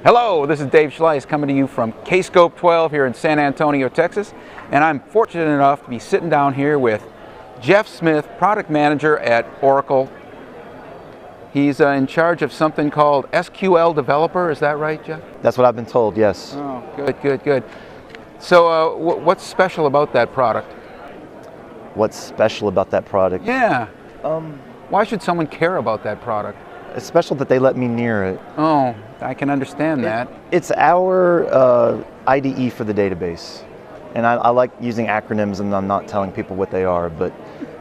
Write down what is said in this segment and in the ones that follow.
Hello, this is Dave Schleiss coming to you from Kscope12 here in San Antonio, Texas. And I'm fortunate enough to be sitting down here with Jeff Smith, product manager at Oracle. He's in charge of something called SQL Developer. Is that right, Jeff? That's what I've been told, yes. Oh, good. So what's special about that product? What's special about that product? Yeah. Why should someone care about that product? It's special that they let me near it. Oh, I can understand that. It's our IDE for the database. And I like using acronyms, and I'm not telling people what they are, but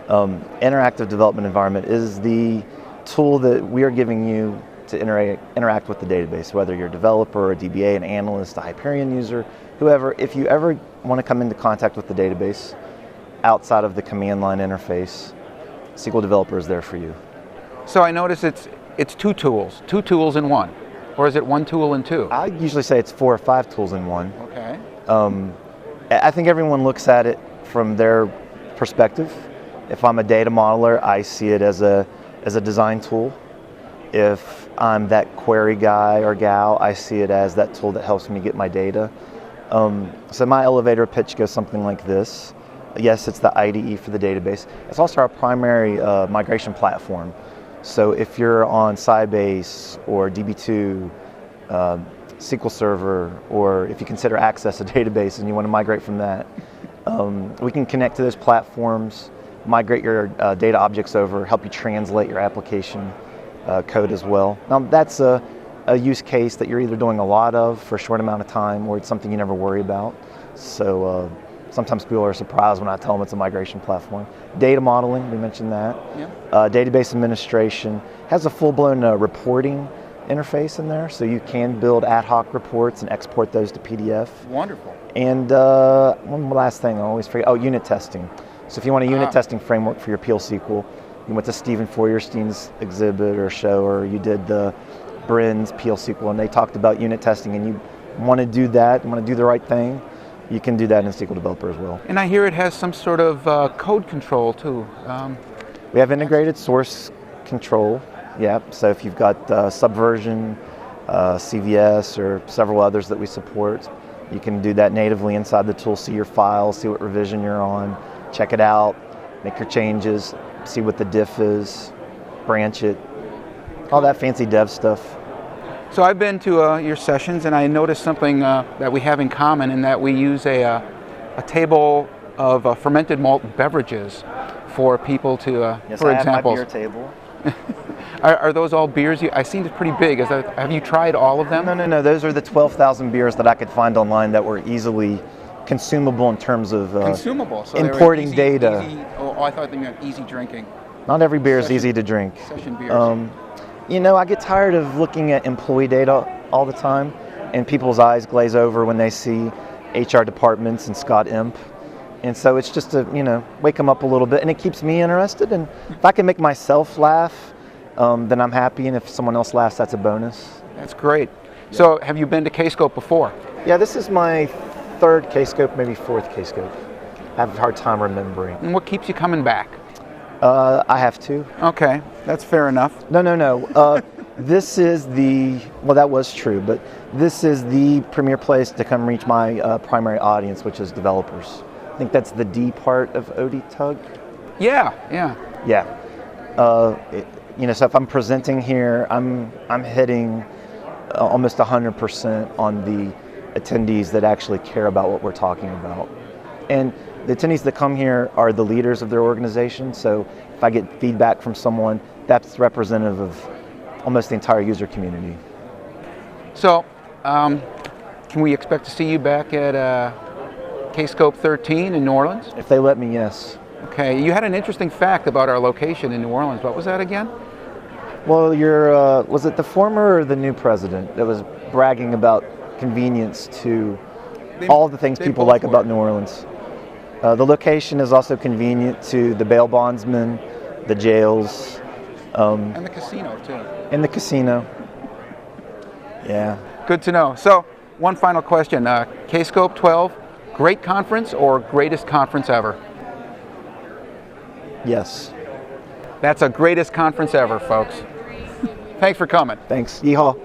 Interactive Development Environment is the tool that we are giving you to interact with the database, whether you're a developer, a DBA, an analyst, a Hyperion user, whoever. If you ever want to come into contact with the database outside of the command line interface, SQL Developer is there for you. So I notice it's two tools in one. Or is it one tool in two? I usually say it's 4 or 5 tools in one. Okay. I think everyone looks at it from their perspective. If I'm a data modeler, I see it as a design tool. If I'm that query guy or gal, I see it as that tool that helps me get my data. So my elevator pitch goes something like this. Yes, it's the IDE for the database. It's also our primary migration platform. So if you're on Sybase or DB2, SQL Server, or if you consider Access a database and you want to migrate from that, we can connect to those platforms, migrate your data objects over, help you translate your application code as well. Now that's a use case that you're either doing a lot of for a short amount of time, or it's something you never worry about. So sometimes people are surprised when I tell them it's a migration platform. Data modeling, we mentioned that. Yeah. Database administration has a full-blown reporting interface in there, so you can build ad hoc reports and export those to PDF. Wonderful. And one last thing I always forget, unit testing. So if you want a unit testing framework for your PL SQL, you went to Stephen Feuerstein's exhibit or show, or you did the Brin's PL SQL, and they talked about unit testing, and you want to do that, you want to do the right thing, you can do that in SQL Developer as well. And I hear it has some sort of code control too. We have integrated source control, so if you've got Subversion, CVS, or several others that we support, you can do that natively inside the tool, see your file, see what revision you're on, check it out, make your changes, see what the diff is, branch it, all that fancy dev stuff. So I've been to your sessions, and I noticed something that we have in common, in that we use a table of fermented malt beverages for people to, yes, for I example. have my beer table. Are those all beers? I seen it's pretty big. Have you tried all of them? No. Those are the 12,000 beers that I could find online that were easily consumable in terms of consumable. So importing easy, data. I thought they meant easy drinking. Not every beer is easy to drink. Session beers. I get tired of looking at employee data all the time, and people's eyes glaze over when they see HR departments and Scott Imp. And so it's just to, wake them up a little bit, and it keeps me interested. And if I can make myself laugh, then I'm happy, and if someone else laughs, that's a bonus. That's great. Yeah. So have you been to Kscope before? Yeah, this is my 3rd Kscope, maybe 4th Kscope. I have a hard time remembering. And what keeps you coming back? I have to. Okay, that's fair enough. No. This is that was true, but this is the premier place to come reach my primary audience, which is developers. I think that's the D part of ODTUG. Yeah. So if I'm presenting here, I'm hitting almost 100% on the attendees that actually care about what we're talking about. And the attendees that come here are the leaders of their organization, so if I get feedback from someone, that's representative of almost the entire user community. So, can we expect to see you back at Kscope13 in New Orleans? If they let me, yes. Okay, you had an interesting fact about our location in New Orleans. What was that again? Well, was it the former or the new president that was bragging about convenience to all the things people like about New Orleans? The location is also convenient to the bail bondsmen, the jails. And the casino, too. And the casino. Yeah. Good to know. So, one final question. Kscope12, great conference or greatest conference ever? Yes. That's a greatest conference ever, folks. Thanks for coming. Thanks. Yeehaw.